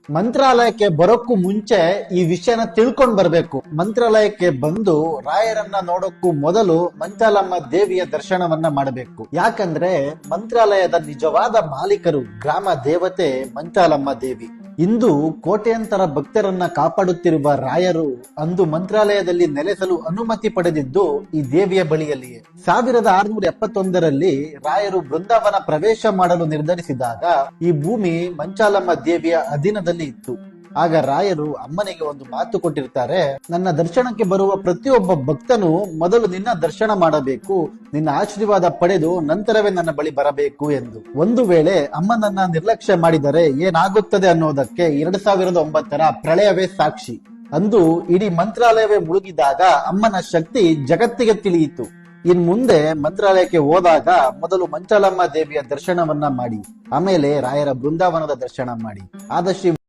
ಮಂತ್ರಾಲಯಕ್ಕೆ ಬರೋಕ್ಕೂ ಮುಂಚೆ ಈ ವಿಷಯನ ತಿಳ್ಕೊಂಡ್ ಬರ್ಬೇಕು. ಮಂತ್ರಾಲಯಕ್ಕೆ ಬಂದು ರಾಯರನ್ನ ನೋಡೋಕ್ಕೂ ಮೊದಲು ಮಂಚಾಲಮ್ಮ ದೇವಿಯ ದರ್ಶನವನ್ನ ಮಾಡಬೇಕು. ಯಾಕಂದ್ರೆ ಮಂತ್ರಾಲಯದ ನಿಜವಾದ ಮಾಲೀಕರು ಗ್ರಾಮ ದೇವತೆ ಮಂಚಾಲಮ್ಮ ದೇವಿ. ಇಂದು ಕೋಟ್ಯಾಂತರ ಭಕ್ತರನ್ನ ಕಾಪಾಡುತ್ತಿರುವ ರಾಯರು ಅಂದು ಮಂತ್ರಾಲಯದಲ್ಲಿ ನೆಲೆಸಲು ಅನುಮತಿ ಪಡೆದಿದ್ದು ಈ ದೇವಿಯ ಬಳಿಯಲ್ಲಿಯೇ. 1671ರಲ್ಲಿ ರಾಯರು ಬೃಂದಾವನ ಪ್ರವೇಶ ಮಾಡಲು ನಿರ್ಧರಿಸಿದಾಗ ಈ ಭೂಮಿ ಮಂಚಾಲಮ್ಮ ದೇವಿಯ ಅಧೀನದಲ್ಲಿ ಇತ್ತು. ಆಗ ರಾಯರು ಅಮ್ಮನಿಗೆ ಒಂದು ಮಾತು ಕೊಟ್ಟಿರ್ತಾರೆ, ನನ್ನ ದರ್ಶನಕ್ಕೆ ಬರುವ ಪ್ರತಿಯೊಬ್ಬ ಭಕ್ತನು ಮೊದಲು ನಿನ್ನ ದರ್ಶನ ಮಾಡಬೇಕು, ನಿನ್ನ ಆಶೀರ್ವಾದ ಪಡೆದು ನಂತರವೇ ನನ್ನ ಬಳಿ ಬರಬೇಕು ಎಂದು. ಒಂದು ವೇಳೆ ಅಮ್ಮನನ್ನ ನಿರ್ಲಕ್ಷ್ಯ ಮಾಡಿದರೆ ಏನಾಗುತ್ತದೆ ಅನ್ನೋದಕ್ಕೆ 2009ರ ಪ್ರಳಯವೇ ಸಾಕ್ಷಿ. ಅಂದು ಇಡೀ ಮಂತ್ರಾಲಯವೇ ಮುಳುಗಿದಾಗ ಅಮ್ಮನ ಶಕ್ತಿ ಜಗತ್ತಿಗೆ ತಿಳಿಯಿತು. ಇನ್ ಮುಂದೆ ಮಂತ್ರಾಲಯಕ್ಕೆ ಹೋದಾಗ ಮೊದಲು ಮಂಚಾಲಮ್ಮ ದೇವಿಯ ದರ್ಶನವನ್ನ ಮಾಡಿ, ಆಮೇಲೆ ರಾಯರ ಬೃಂದಾವನದ ದರ್ಶನ ಮಾಡಿ. ಆದಷ್ಟು